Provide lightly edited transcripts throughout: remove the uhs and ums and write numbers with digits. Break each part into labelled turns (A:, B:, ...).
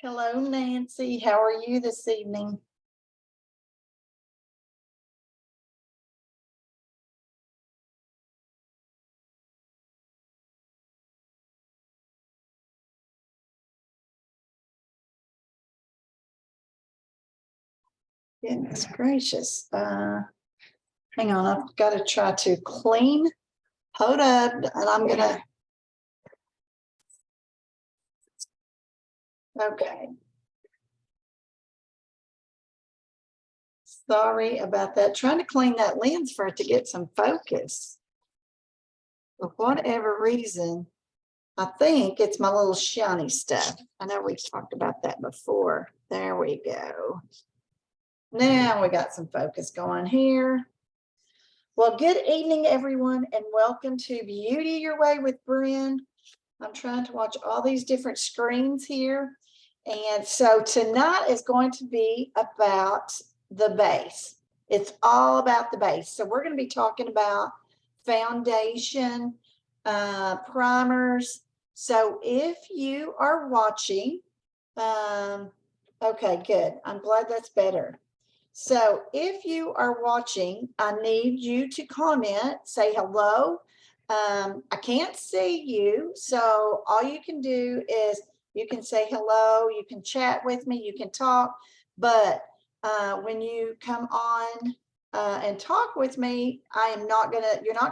A: Hello, Nancy. How are you this evening? Goodness gracious. Hang on, I've got to try to clean. Hold up, and I'm gonna. Okay. Sorry about that. Trying to clean that lens for it to get some focus. For whatever reason, I think it's my little shiny stuff. I know we've talked about that before. There we go. Now we got some focus going here. Well, good evening, everyone, and welcome to Beauty Your Way with Brynn. I'm trying to watch all these different screens here. And so tonight is going to be about the base. It's all about the base. So we're going to be talking about foundation, primers. So if you are watching, okay, good. I'm glad that's better. So if you are watching, I need you to comment, say hello. I can't see you, so all you can do is you can say hello, you can chat with me, you can talk, but when you come on and talk with me, you're not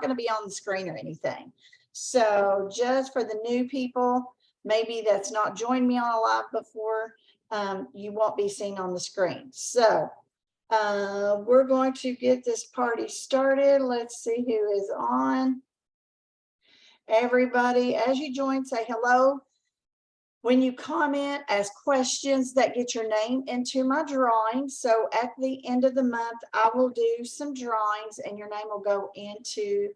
A: gonna be on the screen or anything. So just for the new people, maybe that's not joined me on a live before, you won't be seen on the screen. So we're going to get this party started. Let's see who is on. Everybody, as you join, say hello. When you comment, ask questions that get your name into my drawing. So at the end of the month, I will do some drawings and your name will go into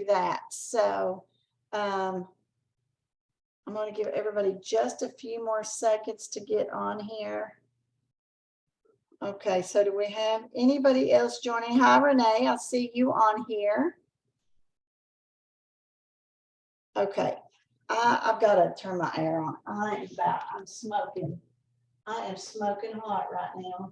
A: that. So I'm going to give everybody just a few more seconds to get on here. Okay, so do we have anybody else joining? Hi, Renee, I see you on here. Okay, I've got to turn my air on. I'm smoking. I am smoking hot right now.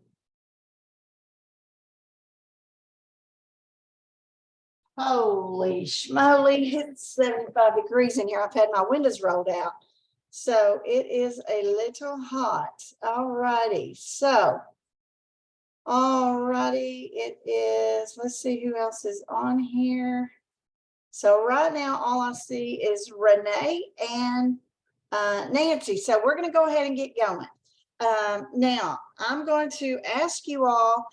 A: Holy schmoly, it's 75 degrees in here. I've had my windows rolled out. So it is a little hot. All righty, so alrighty, it is, let's see who else is on here. So right now, all I see is Renee and Nancy. So we're going to go ahead and get going. Now, I'm going to ask you all,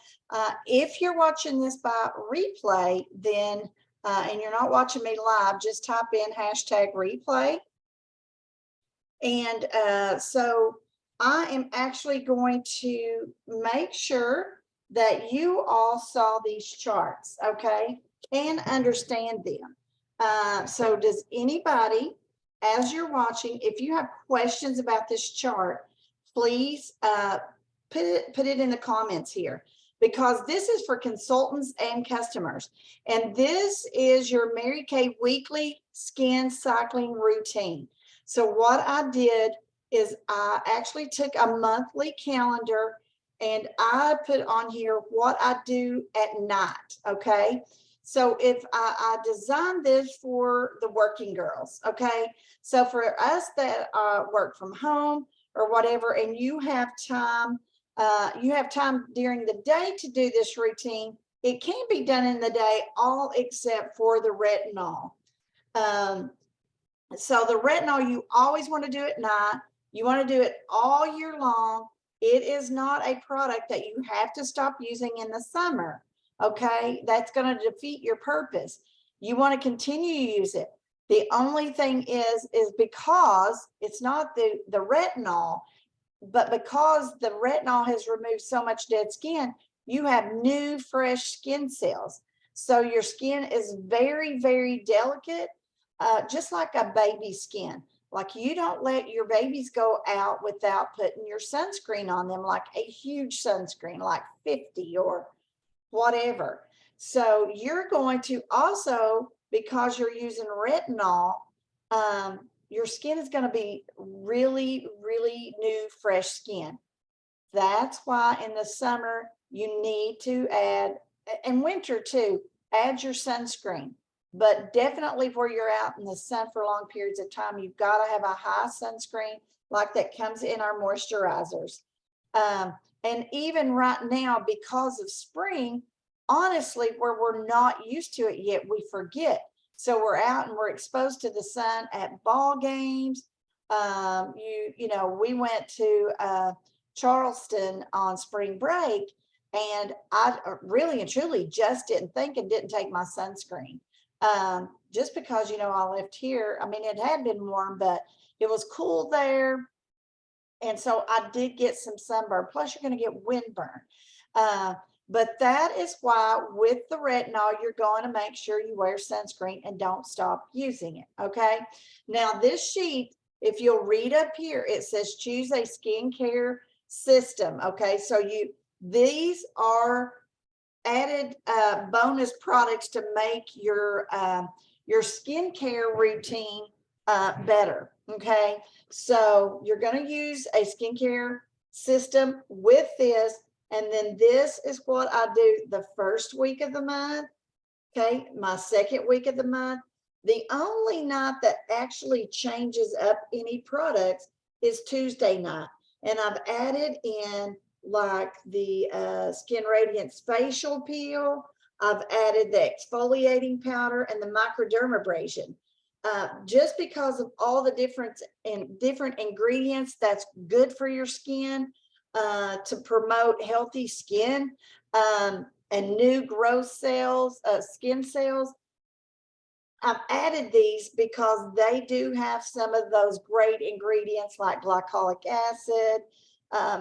A: if you're watching this by replay, then, and you're not watching me live, just type in #replay. And so I am actually going to make sure that you all saw these charts, okay, and understand them. So does anybody, as you're watching, if you have questions about this chart, please put it in the comments here, because this is for consultants and customers. And this is your Mary Kay weekly skin cycling routine. So what I did is I actually took a monthly calendar and I put on here what I do at night, okay? So if I designed this for the working girls, okay? So for us that work from home or whatever, and you have time during the day to do this routine, it can be done in the day, all except for the retinol. So the retinol, you always want to do at night. You want to do it all year long. It is not a product that you have to stop using in the summer. Okay, that's going to defeat your purpose. You want to continue to use it. The only thing is because it's not the retinol, but because the retinol has removed so much dead skin, you have new, fresh skin cells. So your skin is very, very delicate, just like a baby's skin. Like you don't let your babies go out without putting your sunscreen on them, like a huge sunscreen, like 50 or whatever. So you're going to also, because you're using retinol, your skin is going to be really, really new, fresh skin. That's why in the summer you need to add, and winter too, add your sunscreen. But definitely where you're out in the sun for long periods of time, you've got to have a high sunscreen like that comes in our moisturizers. And even right now, because of spring, honestly, where we're not used to it yet, we forget. So we're out and we're exposed to the sun at ball games. You know, we went to Charleston on spring break, and I really and truly just didn't think and didn't take my sunscreen. Just because, you know, I left here. I mean, it had been warm, but it was cool there. And so I did get some sunburn. Plus, you're going to get windburn. But that is why with the retinol, you're going to make sure you wear sunscreen and don't stop using it. Okay. Now, this sheet, if you'll read up here, it says choose a skincare system. Okay. So these are added bonus products to make your skincare routine better. Okay, so you're going to use a skincare system with this, and then this is what I do the first week of the month. Okay, my second week of the month. The only night that actually changes up any products is Tuesday night, and I've added in like the Skin Radiance facial peel. I've added the exfoliating powder and the microdermabrasion. Just because of all the different ingredients that's good for your skin, to promote healthy skin and new growth cells, skin cells. I've added these because they do have some of those great ingredients like glycolic acid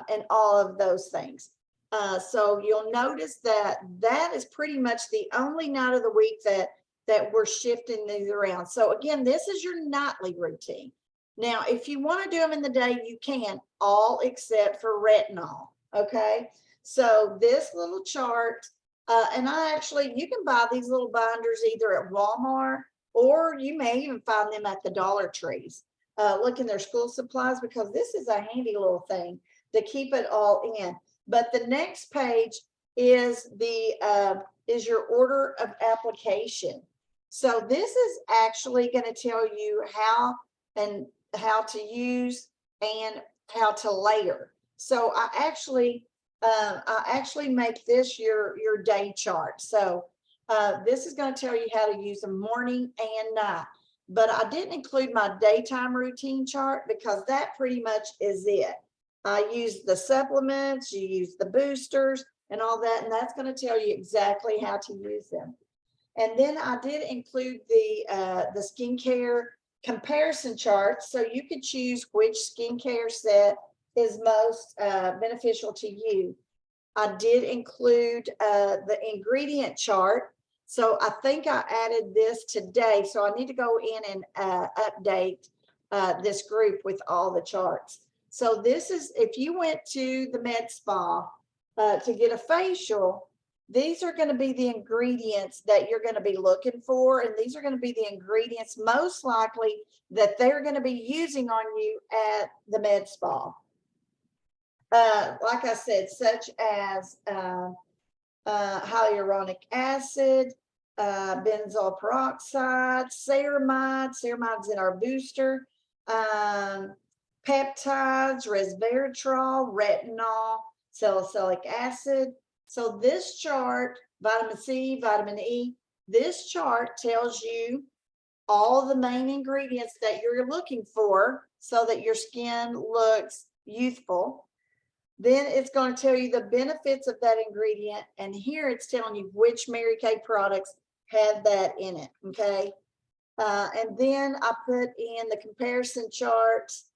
A: and all of those things. So you'll notice that that is pretty much the only night of the week that we're shifting these around. So again, this is your nightly routine. Now, if you want to do them in the day, you can, all except for retinol. Okay. So this little chart, and you can buy these little binders either at Walmart, or you may even find them at the Dollar Trees. Look in their school supplies, because this is a handy little thing to keep it all in. But the next page is your order of application. So this is actually going to tell you how to use and how to layer. So I actually make this your day chart. So this is going to tell you how to use them morning and night. But I didn't include my daytime routine chart because that pretty much is it. I use the supplements, you use the boosters and all that, and that's going to tell you exactly how to use them. And then I did include the skincare comparison chart, so you could choose which skincare set is most beneficial to you. I did include the ingredient chart. So I think I added this today. So I need to go in and update this group with all the charts. So this is, if you went to the med spa to get a facial, these are going to be the ingredients that you're going to be looking for. And these are going to be the ingredients most likely that they're going to be using on you at the med spa. Like I said, such as hyaluronic acid, benzoyl peroxide, ceramides in our booster, peptides, resveratrol, retinol, salicylic acid. So this chart, vitamin C, vitamin E, this chart tells you all the main ingredients that you're looking for so that your skin looks youthful. Then it's going to tell you the benefits of that ingredient. And here it's telling you which Mary Kay products have that in it. Okay. And then I put in the comparison charts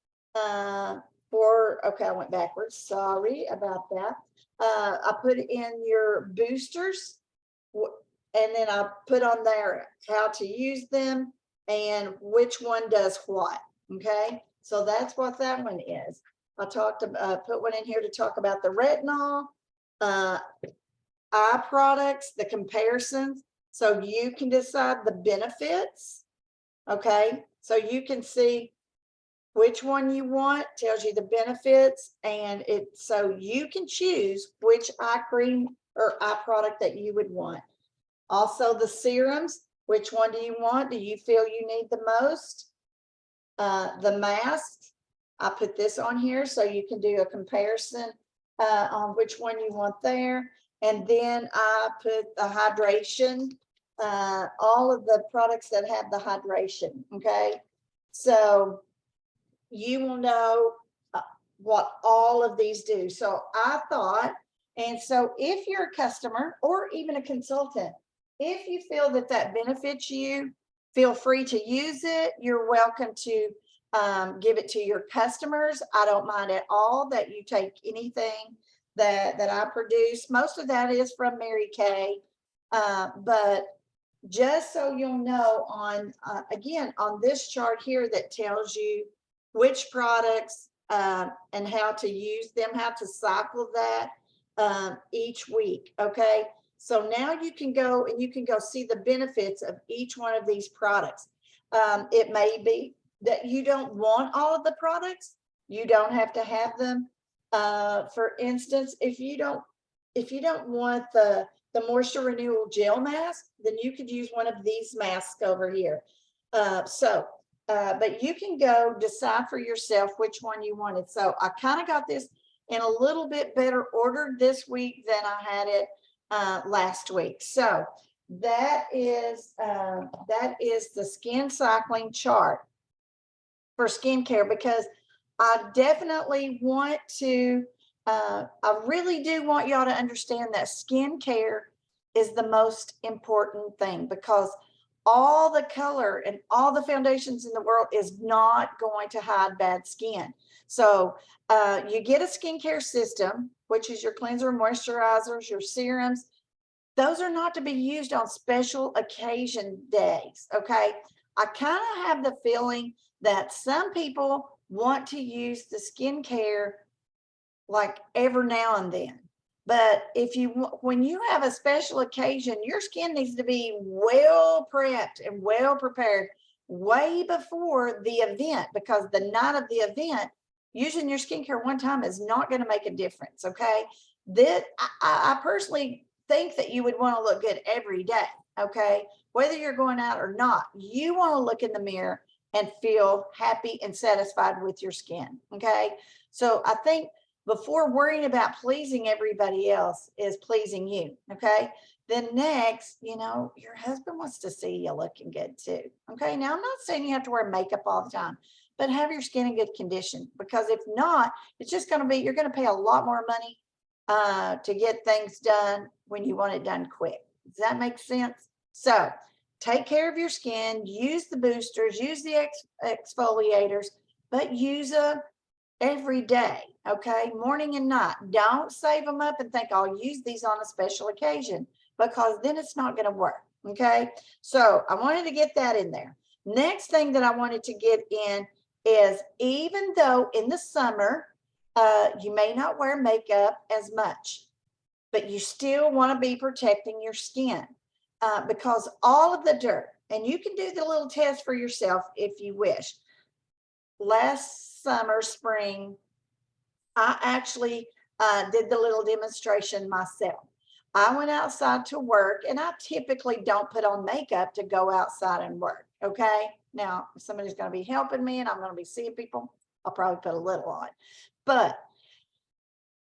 A: okay, I went backwards. Sorry about that. I put in your boosters, and then I put on there how to use them and which one does what. Okay. So that's what that one is. I put one in here to talk about the retinol, eye products, the comparisons, so you can decide the benefits. Okay, so you can see which one you want, tells you the benefits, and so you can choose which eye cream or eye product that you would want. Also the serums, which one do you want? Do you feel you need the most? The masks, I put this on here so you can do a comparison on which one you want there. And then I put the hydration, all of the products that have the hydration, okay? So you will know what all of these do. So I thought, and so if you're a customer or even a consultant, if you feel that that benefits you, feel free to use it. You're welcome to give it to your customers. I don't mind at all that you take anything that I produce. Most of that is from Mary Kay, but just so you'll know, on again on this chart here that tells you which products and how to use them, how to cycle that each week. Okay, so now you can go and you can go see the benefits of each one of these products. It may be that you don't want all of the products. You don't have to have them. For instance, if you don't want the moisture renewal gel mask, then you could use one of these masks over here. But you can go decide for yourself which one you wanted. So I kind of got this in a little bit better order this week than I had it last week. So that is the skin cycling chart for skincare, because I definitely want to, I really do want y'all to understand that skincare is the most important thing, because all the color and all the foundations in the world is not going to hide bad skin. So you get a skincare system, which is your cleanser, moisturizers, your serums. Those are not to be used on special occasion days, okay? I kind of have the feeling that some people want to use the skincare like every now and then. But when you have a special occasion, your skin needs to be well prepped and well prepared way before the event, because the night of the event, using your skincare one time is not going to make a difference. Okay. I personally think that you would want to look good every day. Okay. Whether you're going out or not, you want to look in the mirror and feel happy and satisfied with your skin. Okay. So I think before worrying about pleasing everybody else is pleasing you. Okay. Then next, your husband wants to see you looking good too. Okay. Now, I'm not saying you have to wear makeup all the time, but have your skin in good condition, because if not, it's just going to be, you're going to pay a lot more money to get things done when you want it done quick. Does that make sense? So take care of your skin, use the boosters, use the exfoliators, but use them every day. Okay, morning and night. Don't save them up and think I'll use these on a special occasion, because then it's not going to work. Okay, so I wanted to get that in there. Next thing that I wanted to get in is, even though in the summer you may not wear makeup as much, but you still want to be protecting your skin because all of the dirt, and you can do the little test for yourself if you wish. Last summer, spring, I actually did the little demonstration myself. I went outside to work, and I typically don't put on makeup to go outside and work. Okay. Now, if somebody's going to be helping me and I'm going to be seeing people, I'll probably put a little on. But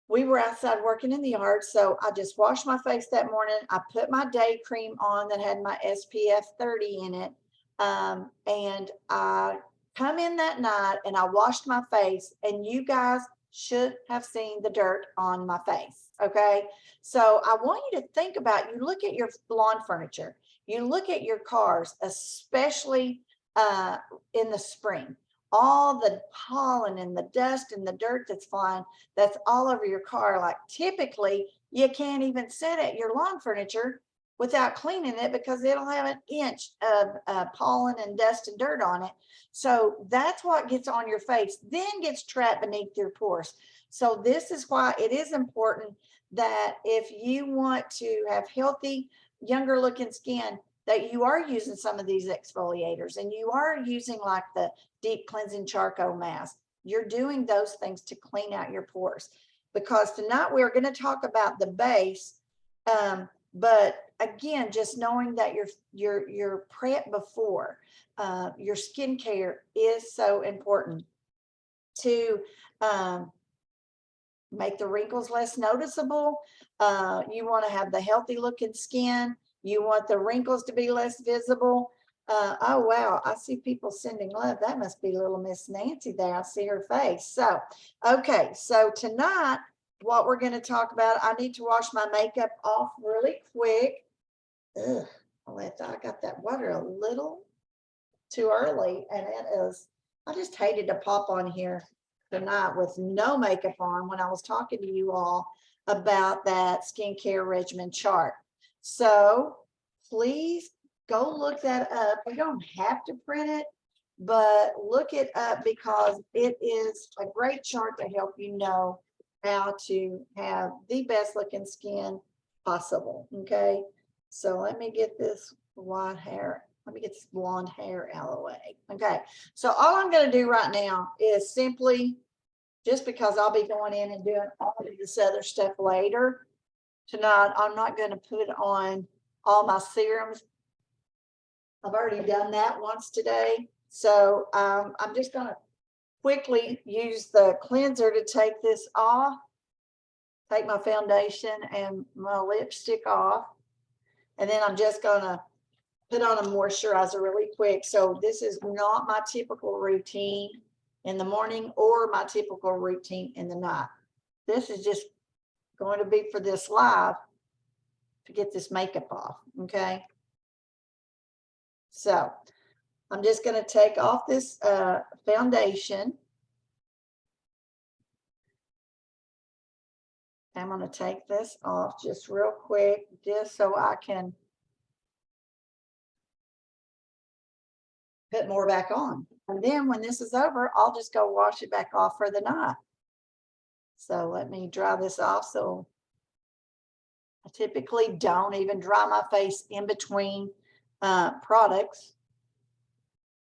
A: we were outside working in the yard, so I just washed my face that morning. I put my day cream on that had my SPF 30 in it. And I come in that night and I washed my face, and you guys should have seen the dirt on my face. Okay. So I want you to think about, you look at your lawn furniture, you look at your cars, especially in the spring, all the pollen and the dust and the dirt that's flying, that's all over your car. Like, typically you can't even sit at your lawn furniture without cleaning it, because it'll have an inch of pollen and dust and dirt on it. So that's what gets on your face, then gets trapped beneath your pores. So this is why it is important that if you want to have healthy, younger looking skin, that you are using some of these exfoliators and you are using like the deep cleansing charcoal mask. You're doing those things to clean out your pores, because tonight we're going to talk about the base. But again, just knowing that your prep before your skincare is so important to make the wrinkles less noticeable. You want to have the healthy looking skin. You want the wrinkles to be less visible. Oh, wow. I see people sending love. That must be little Miss Nancy there. I see her face. So, okay. So tonight, what we're going to talk about, I need to wash my makeup off really quick. Ugh, I got that water a little too early. And it is, I just hated to pop on here tonight with no makeup on when I was talking to you all about that skincare regimen chart. So please go look that up. You don't have to print it, but look it up because it is a great chart to help you know how to have the best looking skin possible. Okay, so let me get this white hair. Let me get this blonde hair out of the way. Okay, so all I'm going to do right now is simply, just because I'll be going in and doing all of this other stuff later tonight, I'm not going to put on all my serums. I've already done that once today. So I'm just going to quickly use the cleanser to take this off, take my foundation and my lipstick off. And then I'm just going to put on a moisturizer really quick. So this is not my typical routine in the morning or my typical routine in the night. This is just going to be for this live to get this makeup off. Okay. So I'm just going to take off this foundation. I'm going to take this off just real quick, just so I can put more back on. And then when this is over, I'll just go wash it back off for the night. So let me dry this off. So I typically don't even dry my face in between products.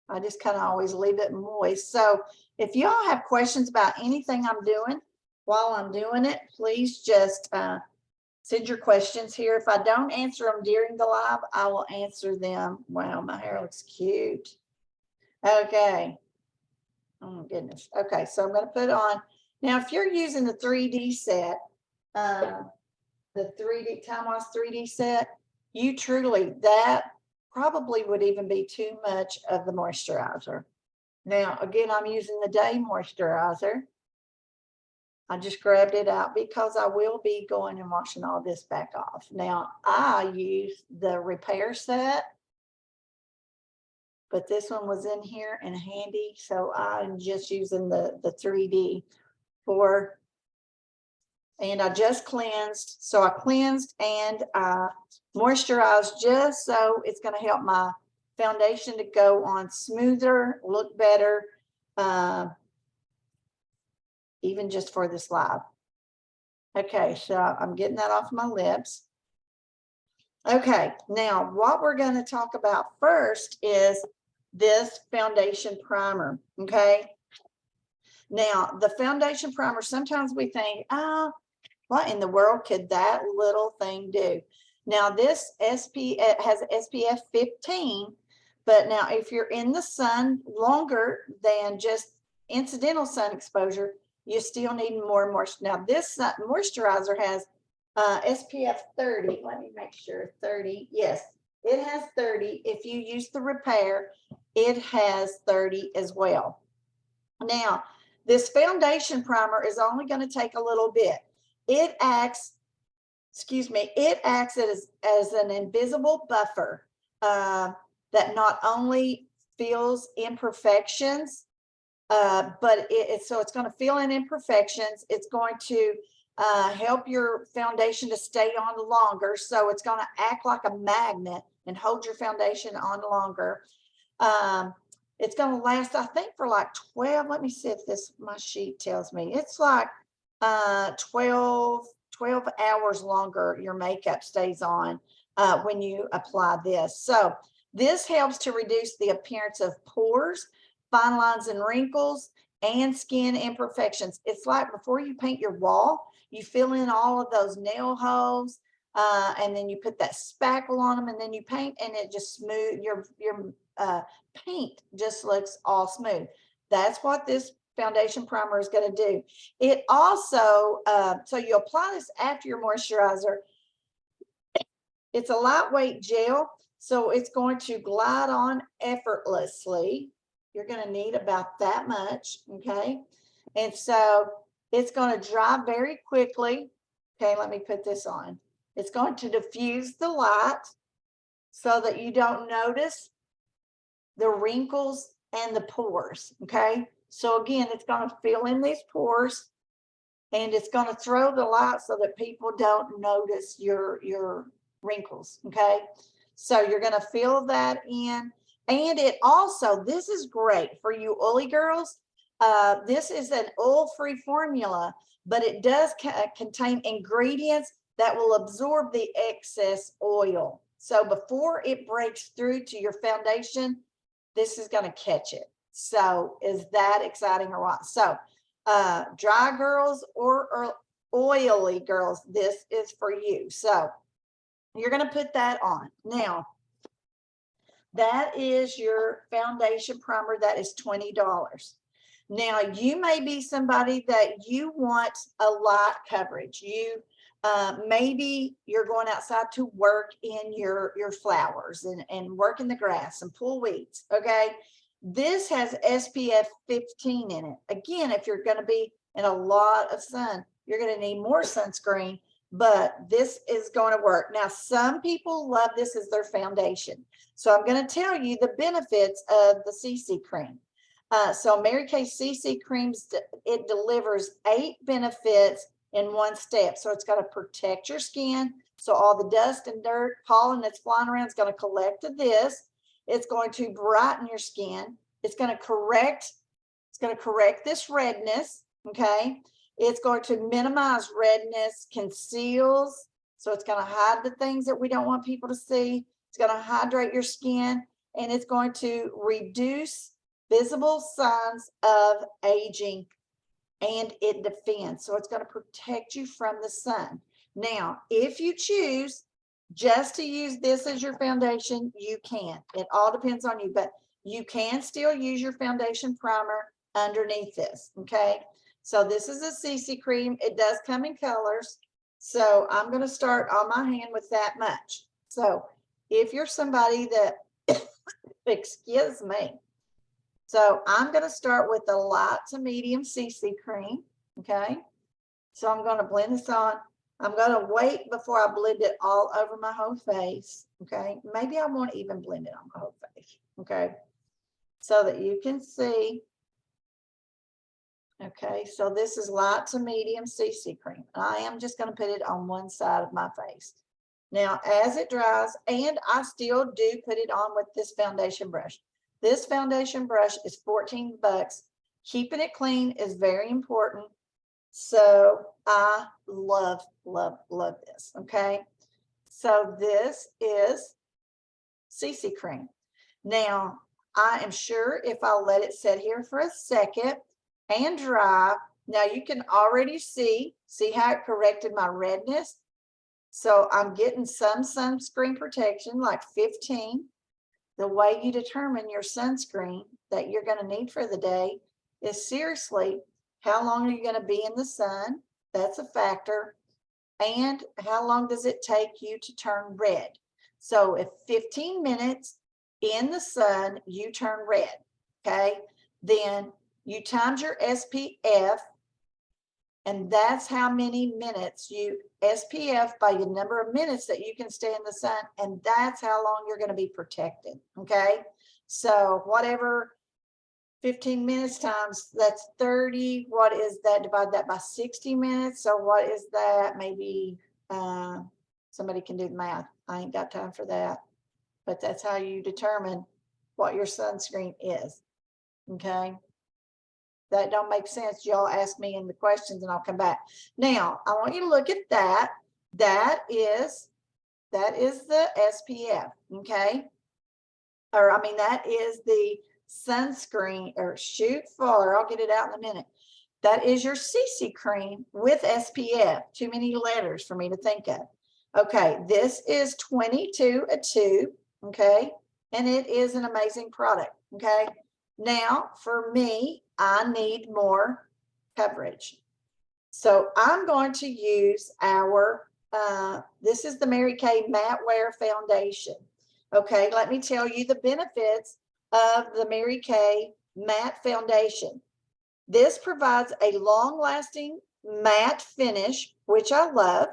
A: I just kind of always leave it moist. So if y'all have questions about anything I'm doing while I'm doing it, please just send your questions here. If I don't answer them during the live, I will answer them. Wow, my hair looks cute. Okay. Oh my goodness. Okay, so I'm going to put on. Now, if you're using the 3D set, the 3D Time-Loss 3D set, you truly, that probably would even be too much of the moisturizer. Now, again, I'm using the day moisturizer. I just grabbed it out because I will be going and washing all this back off. Now, I use the repair set, but this one was in here and handy, so I'm just using the 3D for, and I just cleansed. So I cleansed and I moisturized just so it's going to help my foundation to go on smoother, look better, even just for this live. Okay, so I'm getting that off my lips. Okay, now what we're going to talk about first is this foundation primer. Okay, now the foundation primer, sometimes we think, oh, what in the world could that little thing do? Now this SPF has SPF 15, but now if you're in the sun longer than just incidental sun exposure, you still need more moisture. Now this moisturizer has SPF 30. Let me make sure 30. Yes, it has 30. If you use the repair, it has 30 as well. Now, this foundation primer is only going to take a little bit. It acts, it acts as an invisible buffer that not only fills imperfections, but so it's going to fill in imperfections. It's going to help your foundation to stay on longer. So it's going to act like a magnet and hold your foundation on longer. It's going to last, I think, for like 12. Let me see if my sheet tells me. It's like 12 hours longer your makeup stays on when you apply this. So this helps to reduce the appearance of pores, fine lines and wrinkles, and skin imperfections. It's like before you paint your wall, you fill in all of those nail holes, and then you put that spackle on them, and then you paint, and it just smooth, your paint just looks all smooth. That's what this foundation primer is going to do. It also, so you apply this after your moisturizer. It's a lightweight gel, so it's going to glide on effortlessly. You're going to need about that much, okay? And so it's going to dry very quickly. Okay, let me put this on. It's going to diffuse the light so that you don't notice the wrinkles and the pores, okay? So again, it's going to fill in these pores, and it's going to throw the light so that people don't notice your wrinkles, okay? So you're going to fill that in. And it also, this is great for you oily girls. This is an oil-free formula, but it does contain ingredients that will absorb the excess oil. So before it breaks through to your foundation, this is going to catch it. So is that exciting or what? So dry girls or oily girls, this is for you. So you're going to put that on. Now, that is your foundation primer. That is $20. Now, you may be somebody that you want a light coverage. You maybe you're going outside to work in your flowers and work in the grass and pull weeds, okay? This has SPF 15 in it. Again, if you're going to be in a lot of sun, you're going to need more sunscreen, but this is going to work. Now, some people love this as their foundation. So I'm going to tell you the benefits of the CC cream. So Mary Kay CC creams, it delivers 8 benefits in one step. So it's going to protect your skin. So all the dust and dirt, pollen that's flying around is going to collect to this. It's going to brighten your skin. It's going to correct this redness, okay? It's going to minimize redness, conceals. So it's going to hide the things that we don't want people to see. It's going to hydrate your skin, and it's going to reduce visible signs of aging, and it defends. So it's going to protect you from the sun. Now, if you choose just to use this as your foundation, you can. It all depends on you, but you can still use your foundation primer underneath this, okay? So this is a CC cream. It does come in colors. So I'm going to start on my hand with that much. So if you're somebody that, excuse me. So I'm going to start with the light to medium CC cream, okay? So I'm going to blend this on. I'm going to wait before I blend it all over my whole face, okay? Maybe I won't even blend it on my whole face, okay? So that you can see. Okay, so this is light to medium CC cream. I am just going to put it on one side of my face. Now, as it dries, and I still do put it on with this foundation brush. This foundation brush is 14 bucks. Keeping it clean is very important. So I love, love, love this, okay? So this is CC cream. Now, I am sure if I let it sit here for a second and dry, now you can already see how it corrected my redness. So I'm getting some sunscreen protection, like 15. The way you determine your sunscreen that you're going to need for the day is seriously, how long are you going to be in the sun? That's a factor. And how long does it take you to turn red? So if 15 minutes in the sun, you turn red, okay? Then you times your SPF, and that's how many minutes you SPF by the number of minutes that you can stay in the sun, and that's how long you're going to be protected, okay? So whatever 15 minutes times, that's 30. What is that? Divide that by 60 minutes. So what is that? Maybe somebody can do the math. I ain't got time for that. But that's how you determine what your sunscreen is, okay? That don't make sense. Y'all ask me in the questions and I'll come back. Now, I want you to look at that. That is That is the SPF, okay? Or I mean, that is the sunscreen, or shoot far, I'll get it out in a minute. That is your CC cream with SPF. Too many letters for me to think of. Okay, this is 22 a tube, okay? And it is an amazing product, okay? Now, for me, I need more coverage. So I'm going to use our, this is the Mary Kay Matte Wear Foundation. Okay, let me tell you the benefits of the Mary Kay Matte Foundation. This provides a long-lasting matte finish, which I love.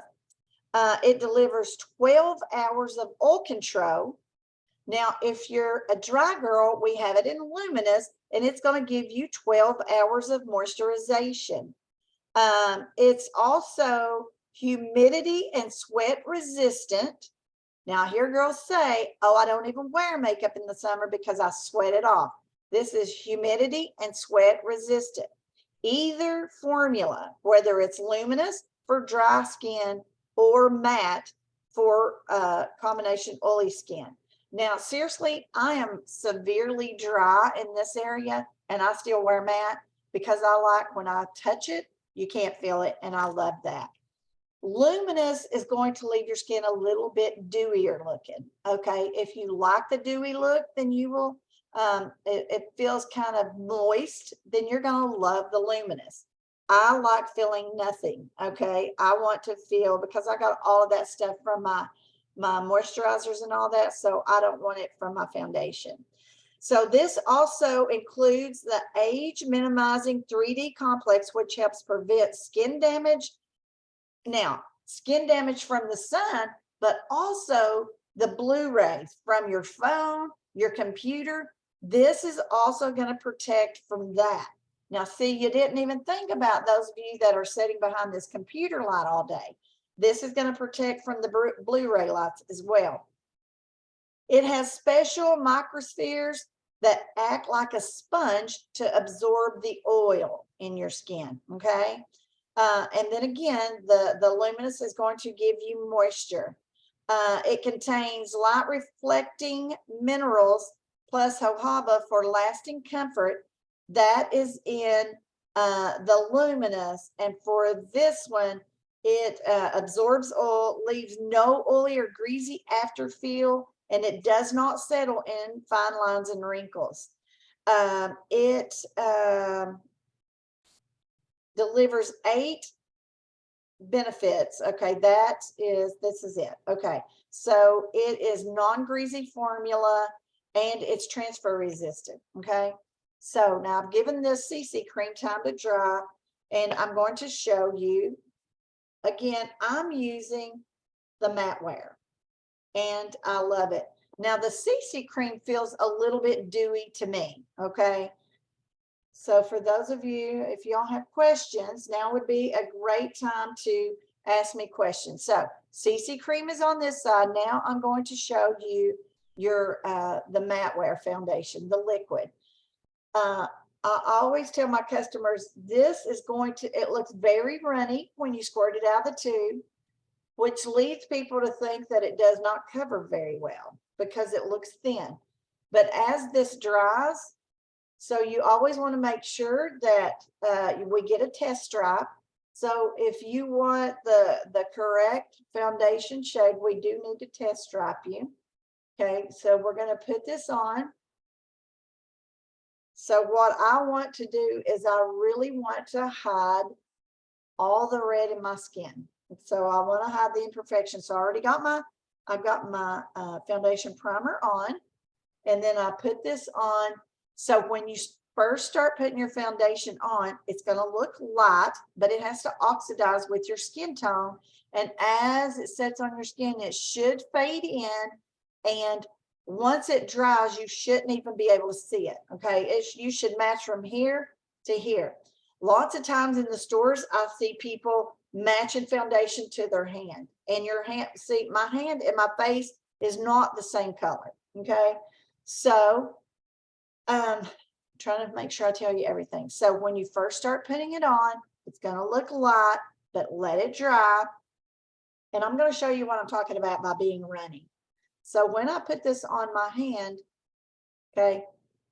A: It delivers 12 hours of oil control. Now, if you're a dry girl, we have it in Luminous, and it's going to give you 12 hours of moisturization. It's also humidity and sweat resistant. Now, I hear girls say, oh, I don't even wear makeup in the summer because I sweat it off. This is humidity and sweat resistant. Either formula, whether it's Luminous for dry skin or matte for combination oily skin. Now, seriously, I am severely dry in this area, and I still wear matte because I like when I touch it, you can't feel it, and I love that. Luminous is going to leave your skin a little bit dewier looking. Okay, if you like the dewy look, then you will, it feels kind of moist, then you're going to love the Luminous. I like feeling nothing. Okay, I want to feel, because I got all of that stuff from my moisturizers and all that, so I don't want it from my foundation. So this also includes the age minimizing 3D complex, which helps prevent skin damage. Now, skin damage from the sun, but also the blue rays from your phone, your computer. This is also going to protect from that. Now, see, you didn't even think about those of you that are sitting behind this computer light all day. This is going to protect from the blue ray lights as well. It has special microspheres that act like a sponge to absorb the oil in your skin, okay? And then again, the Luminous is going to give you moisture. It contains light reflecting minerals plus jojoba for lasting comfort. That is in the Luminous. And for this one, it absorbs oil, leaves no oily or greasy after feel, and it does not settle in fine lines and wrinkles. It delivers 8 benefits. Okay, this is it. Okay, so it is non-greasy formula and it's transfer resistant. Okay, so now I've given this CC cream time to dry, and I'm going to show you again. I'm using the matte wear and I love it. Now the CC cream feels a little bit dewy to me. Okay, so for those of you, if y'all have questions, now would be a great time to ask me questions. So CC cream is on this side. Now I'm going to show you your the matte wear foundation, the liquid. I always tell my customers, this is going to, it looks very runny when you squirt it out of the tube, which leads people to think that it does not cover very well because it looks thin. But as this dries, so you always want to make sure that we get a test stripe. So if you want the correct foundation shade, we do need to test stripe you. Okay, so we're going to put this on. So what I want to do is I really want to hide all the red in my skin. So I want to hide the imperfections. So I already got I've got my foundation primer on, and then I put this on. So when you first start putting your foundation on, it's going to look light, but it has to oxidize with your skin tone. And as it sets on your skin, it should fade in. And once it dries, you shouldn't even be able to see it. Okay, you should match from here to here. Lots of times in the stores, I see people matching foundation to their hand. And your hand, see, my hand and my face is not the same color. Okay, so trying to make sure I tell you everything. So when you first start putting it on, it's going to look light, but let it dry. And I'm going to show you what I'm talking about by being runny. So when I put this on my hand, okay,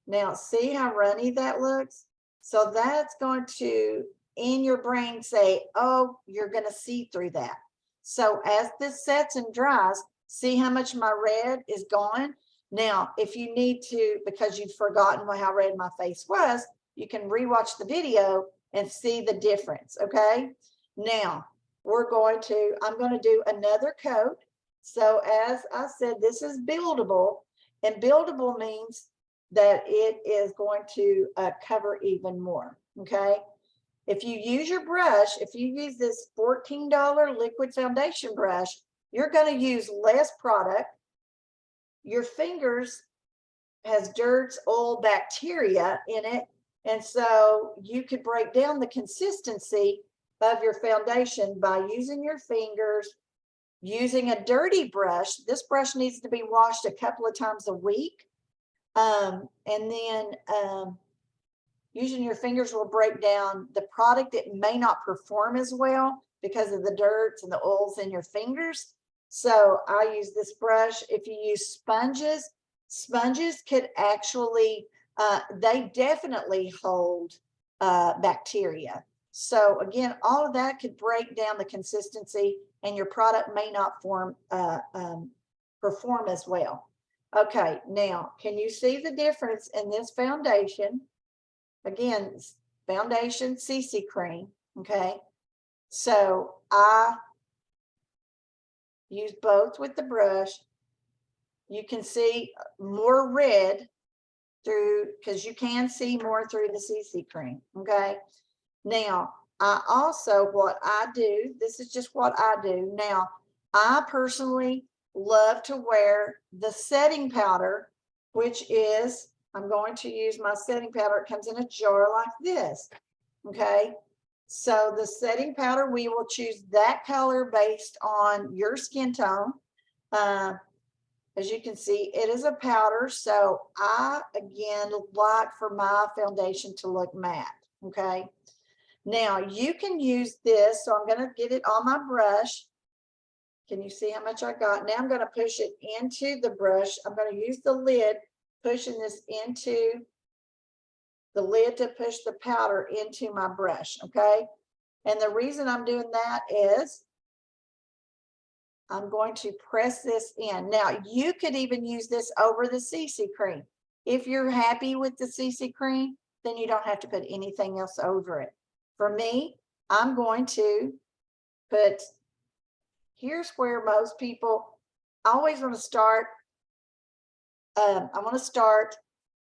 A: now see how runny that looks? So that's going to, in your brain, say, oh, you're going to see through that. So as this sets and dries, see how much my red is gone? Now, if you need to, because you've forgotten how red my face was, you can rewatch the video and see the difference, okay? Now, I'm going to do another coat. So as I said, this is buildable, and buildable means that it is going to cover even more, okay? If you use your brush, if you use this $14 liquid foundation brush, you're going to use less product. Your fingers has dirt, oil, bacteria in it, and so you could break down the consistency of your foundation by using your fingers, using a dirty brush. This brush needs to be washed a couple of times a week. And then using your fingers will break down the product. It may not perform as well because of the dirts and the oils in your fingers. So I use this brush. If you use sponges, sponges could actually, they definitely hold bacteria. So again, all of that could break down the consistency, and your product may not perform as well. Okay, now, can you see the difference in this foundation? Again, foundation CC cream, okay? So I use both with the brush. You can see more red through, because you can see more through the CC cream, okay? Now, I also, what I do, this is just what I do. Now, I personally love to wear the setting powder, which is, I'm going to use my setting powder. It comes in a jar like this, okay? So the setting powder, we will choose that color based on your skin tone. As you can see, it is a powder. So I, again, like for my foundation to look matte, okay? Now you can use this. So I'm going to get it on my brush. Can you see how much I got? Now I'm going to push it into the brush. I'm going to use the lid, pushing this into the lid to push the powder into my brush, okay? And the reason I'm doing that is I'm going to press this in. Now, you could even use this over the CC cream. If you're happy with the CC cream, then you don't have to put anything else over it. For me, I'm going to put, here's where most people, I always want to start, I want to start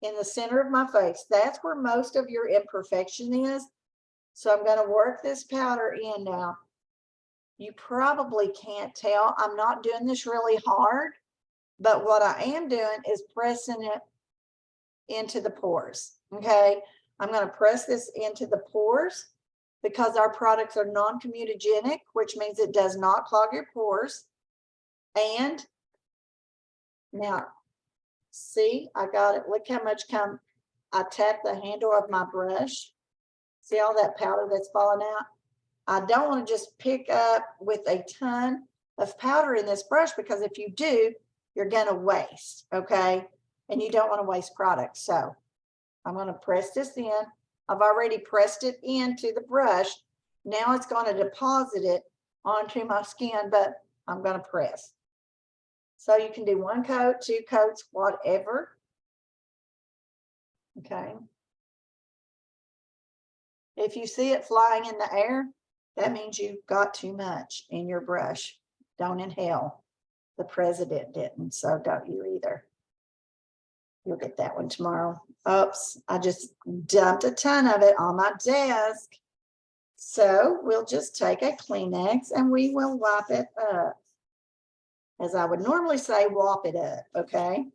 A: in the center of my face. That's where most of your imperfection is. So I'm going to work this powder in now. You probably can't tell. I'm not doing this really hard, but what I am doing is pressing it into the pores, okay? I'm going to press this into the pores because our products are non-comedogenic, which means it does not clog your pores. And now, see, I got it. Look how much I tap the handle of my brush. See all that powder that's falling out? I don't want to just pick up with a ton of powder in this brush, because if you do, you're going to waste, okay? And you don't want to waste product. So I'm going to press this in. I've already pressed it into the brush. Now it's going to deposit it onto my skin, but I'm going to press. So you can do 1 coat, 2 coats, whatever. Okay. If you see it flying in the air, that means you've got too much in your brush. Don't inhale. The president didn't, so don't you either. You'll get that one tomorrow. Oops, I just dumped a ton of it on my desk. So we'll just take a Kleenex and we will wipe it up. As I would normally say, wop it up, okay?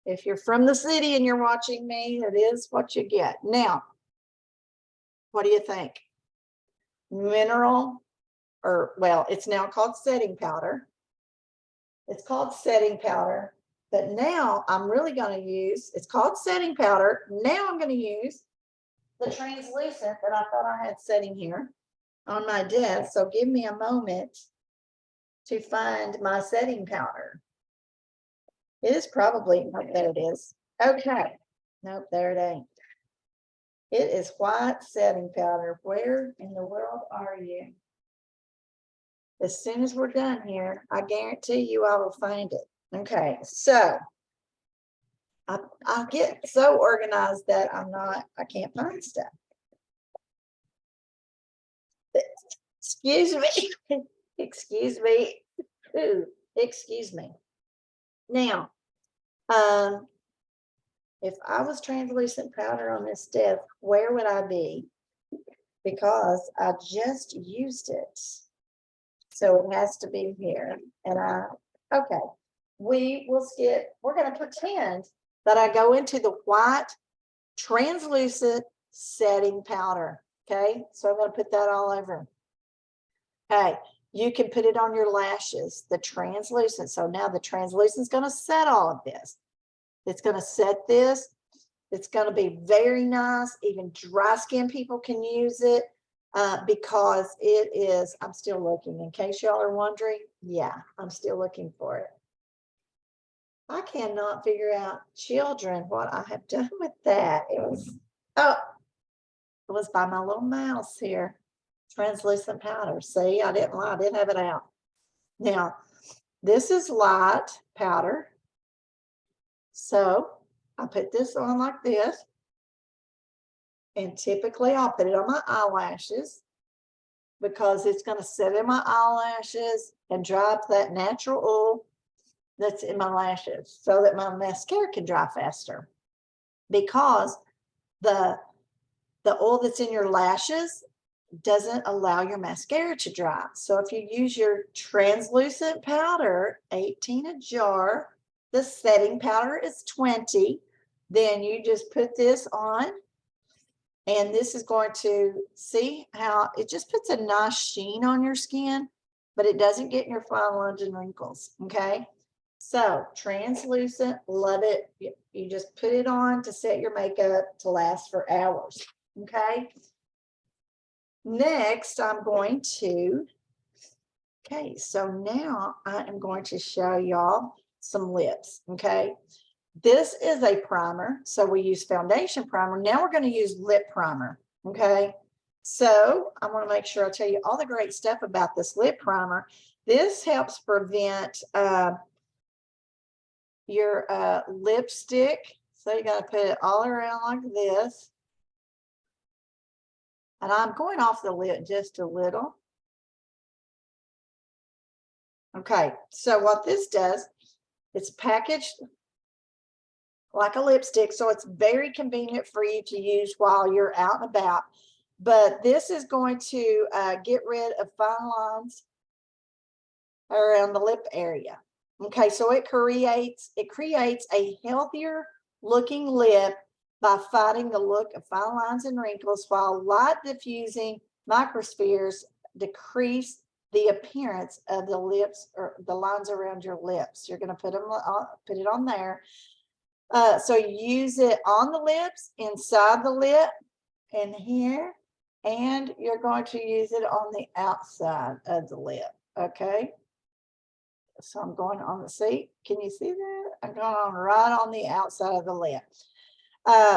A: If you're from the city and you're watching me, it is what you get. Now, what do you think? Mineral, or well, it's now called setting powder. It's called setting powder, but now I'm really going to use, it's called setting powder. Now I'm going to use the translucent that I thought I had sitting here on my desk. So give me a moment to find my setting powder. It is probably, oh, there it is. Okay. Nope, there it ain't. It is white setting powder. Where in the world are you? As soon as we're done here, I guarantee you I will find it. Okay, so I get so organized that I can't find stuff. Excuse me. Excuse me. Ooh, excuse me. Now, if I was translucent powder on this desk, where would I be? Because I just used it. So it has to be here. And okay, we will skip. We're going to pretend that I go into the white translucent setting powder. Okay, so I'm going to put that all over. Okay, you can put it on your lashes, the translucent. So now the translucent is going to set all of this. It's going to set this. It's going to be very nice. Even dry skin people can use it because it is, I'm still looking. In case y'all are wondering, yeah, I'm still looking for it. I cannot figure out, children, what I have done with that. It was by my little mouse here. Translucent powder. See, I didn't lie. I didn't have it out. Now, this is light powder. So I put this on like this. And typically I'll put it on my eyelashes because it's going to set in my eyelashes and dry up that natural oil that's in my lashes so that my mascara can dry faster. Because the oil that's in your lashes doesn't allow your mascara to dry. So if you use your translucent powder, 18 a jar, the setting powder is 20, then you just put this on, and this is going to, see how it just puts a nice sheen on your skin, but it doesn't get in your fine lines and wrinkles. Okay, so translucent, love it. You just put it on to set your makeup to last for hours. Okay, next I'm going to, okay, so now I am going to show y'all some lips. Okay, this is a primer, so we use foundation primer. Now we're going to use lip primer. Okay, so I want to make sure I tell you all the great stuff about this lip primer. This helps prevent your lipstick. So you got to put it all around like this. And I'm going off the lip just a little. Okay, so what this does, it's packaged like a lipstick, so it's very convenient for you to use while you're out and about. But this is going to get rid of fine lines around the lip area. Okay, so it creates a healthier looking lip by fighting the look of fine lines and wrinkles, while light diffusing microspheres decrease the appearance of the lips or the lines around your lips. You're going to put it on there. So you use it on the lips, inside the lip, and here, and you're going to use it on the outside of the lip. Okay. So I'm going on the seat. Can you see that? I'm going on right on the outside of the lip.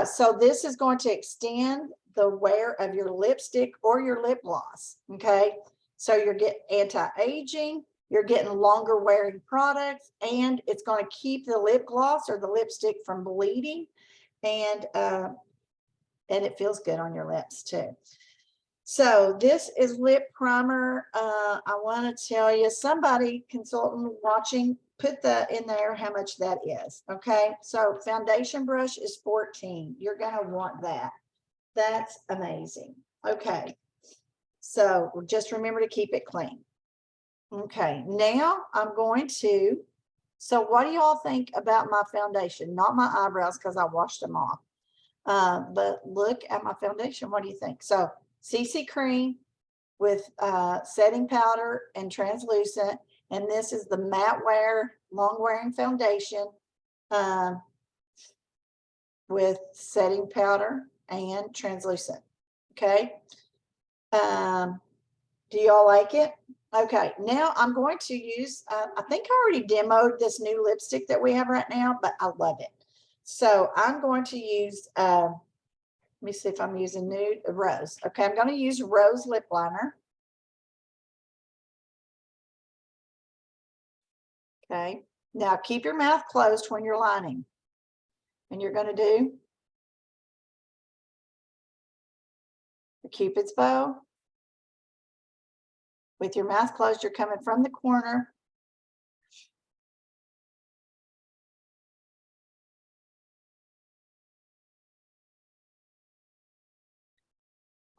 A: So this is going to extend the wear of your lipstick or your lip gloss. Okay. So you're getting anti-aging, you're getting longer wearing products, and it's going to keep the lip gloss or the lipstick from bleeding, and it feels good on your lips too. So this is lip primer. I want to tell you, somebody consultant watching, put that in there how much that is. Okay, so foundation brush is 14. You're going to want that. That's amazing. Okay, so just remember to keep it clean. Okay, now I'm going to, so what do y'all think about my foundation? Not my eyebrows because I washed them off. But look at my foundation. What do you think? So CC cream with setting powder and translucent. And this is the matte wear, long wearing foundation with setting powder and translucent. Okay. Do y'all like it? Okay, now I'm going to use, I think I already demoed this new lipstick that we have right now, but I love it. So I'm going to use, let me see if I'm using nude rose. Okay, I'm going to use rose lip liner. Okay, now keep your mouth closed when you're lining. And you're going to do the Cupid's bow. With your mouth closed, you're coming from the corner.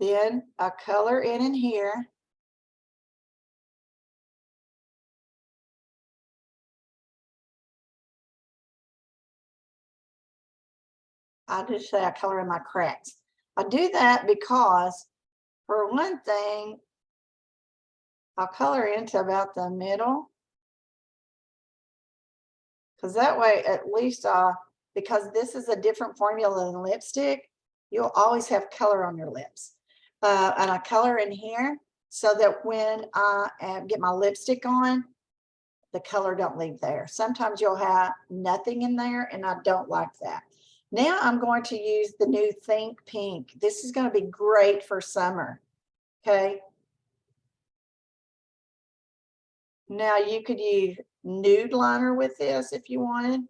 A: Then a color in here. I just say I color in my cracks. I do that because, for one thing, I'll color into about the middle. Because that way, at least, because this is a different formula than lipstick, you'll always have color on your lips. And I color in here so that when I get my lipstick on, the color don't leave there. Sometimes you'll have nothing in there, and I don't like that. Now I'm going to use the new Think Pink. This is going to be great for summer. Okay. Now you could use nude liner with this if you wanted,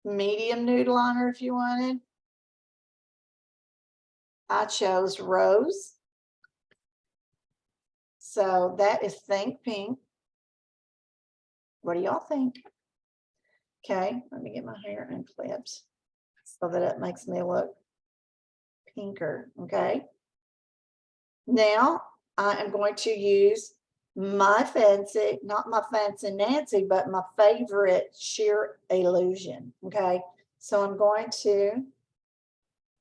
A: medium nude liner if you wanted. I chose rose. So that is Think Pink. What do y'all think? Okay, let me get my hair in clips so that it makes me look pinker. Okay. Now I am going to use my fancy, not my fancy Nancy, but my favorite sheer illusion. Okay. So I'm going to,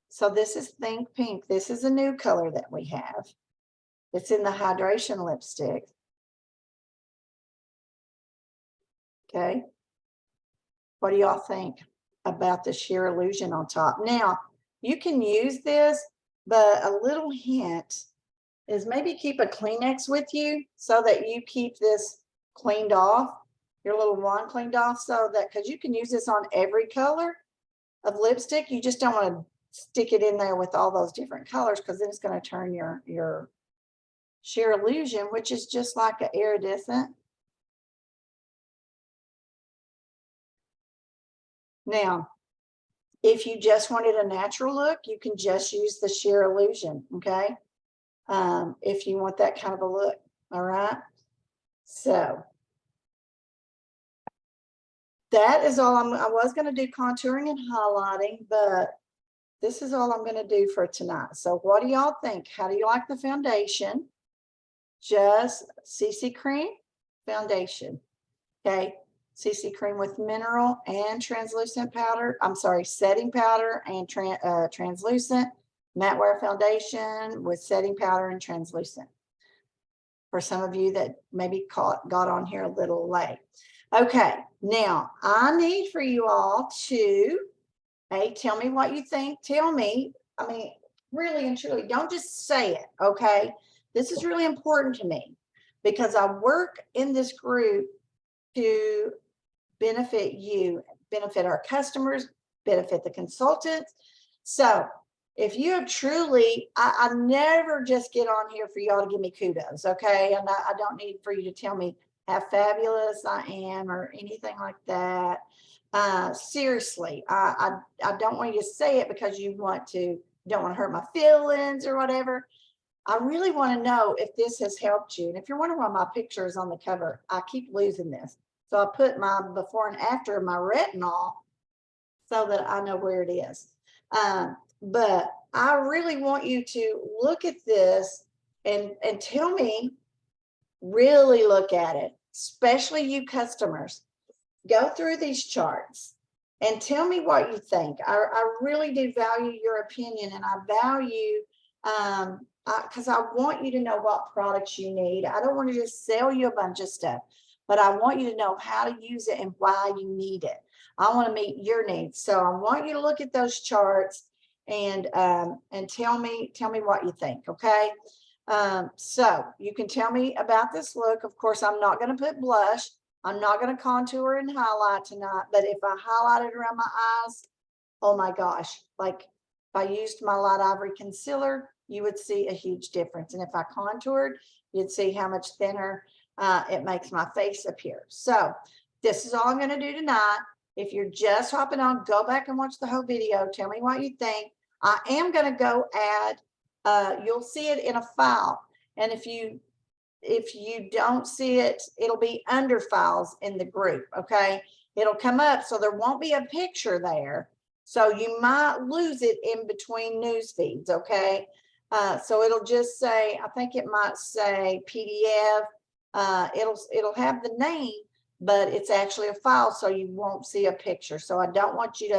A: so this is Think Pink. This is a new color that we have. It's in the hydration lipstick. Okay. What do y'all think about the sheer illusion on top? Now, you can use this, but a little hint is maybe keep a Kleenex with you so that you keep this cleaned off, your little wand cleaned off, so that, because you can use this on every color of lipstick. You just don't want to stick it in there with all those different colors, because then it's going to turn your sheer illusion, which is just like an iridescent. Now, if you just wanted a natural look, you can just use the sheer illusion. Okay. If you want that kind of a look. All right. So that is all I was going to do contouring and highlighting, but this is all I'm going to do for tonight. So what do y'all think? How do you like the foundation? Just CC cream foundation. Okay. CC cream with mineral and translucent powder. I'm sorry, setting powder and translucent. Matte wear foundation with setting powder and translucent. For some of you that maybe got on here a little late. Okay, now I need for you all to, hey, tell me what you think. Tell me, I mean, really and truly, don't just say it, okay? This is really important to me because I work in this group to benefit you, benefit our customers, benefit the consultants. So if you have truly, I never just get on here for y'all to give me kudos, okay? And I don't need for you to tell me how fabulous I am or anything like that. Seriously, I don't want you to say it because you don't want to hurt my feelings or whatever. I really want to know if this has helped you. And if you're wondering why my picture is on the cover, I keep losing this. So I put my before and after my retinol so that I know where it is. But I really want you to look at this and tell me, really look at it, especially you customers. Go through these charts and tell me what you think. I really do value your opinion, and I value, because I want you to know what products you need. I don't want to just sell you a bunch of stuff, but I want you to know how to use it and why you need it. I want to meet your needs. So I want you to look at those charts and tell me what you think. Okay. So you can tell me about this look. Of course, I'm not going to put blush. I'm not going to contour and highlight tonight, but if I highlighted around my eyes, oh my gosh, like if I used my light ivory concealer, you would see a huge difference. And if I contoured, you'd see how much thinner it makes my face appear. So this is all I'm going to do tonight. If you're just hopping on, go back and watch the whole video. Tell me what you think. I am going to go add, you'll see it in a file. And if you don't see it, it'll be under files in the group. Okay. It'll come up. So there won't be a picture there. So you might lose it in between news feeds. Okay. So it'll just say, I think it might say PDF. It'll have the name, but it's actually a file. So you won't see a picture. So I don't want you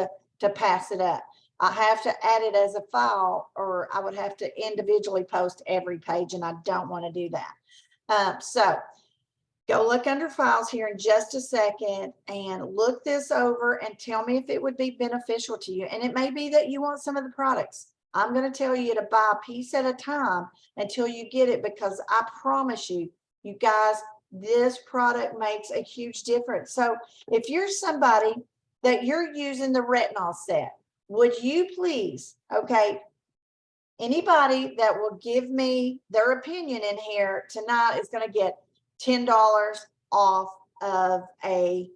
A: to pass it up. I have to add it as a file, or I would have to individually post every page, and I don't want to do that. So go look under files here in just a second and look this over and tell me if it would be beneficial to you. And it may be that you want some of the products. I'm going to tell you to buy a piece at a time until you get it, because I promise you, you guys, this product makes a huge difference. So if you're somebody that you're using the retinol set, would you please, okay, anybody that will give me their opinion in here tonight is going to get $10 off of a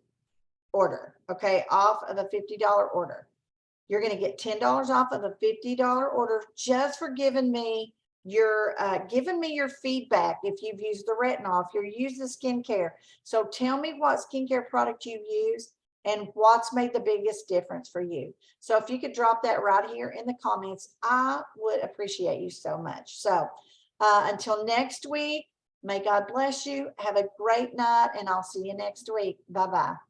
A: order. Okay, off of a $50 order. You're going to get $10 off of a $50 order just for giving me your feedback. If you've used the retinol, if you're using skincare, so tell me what skincare product you've used and what's made the biggest difference for you. So if you could drop that right here in the comments, I would appreciate you so much. So until next week, may God bless you. Have a great night, and I'll see you next week. Bye-bye.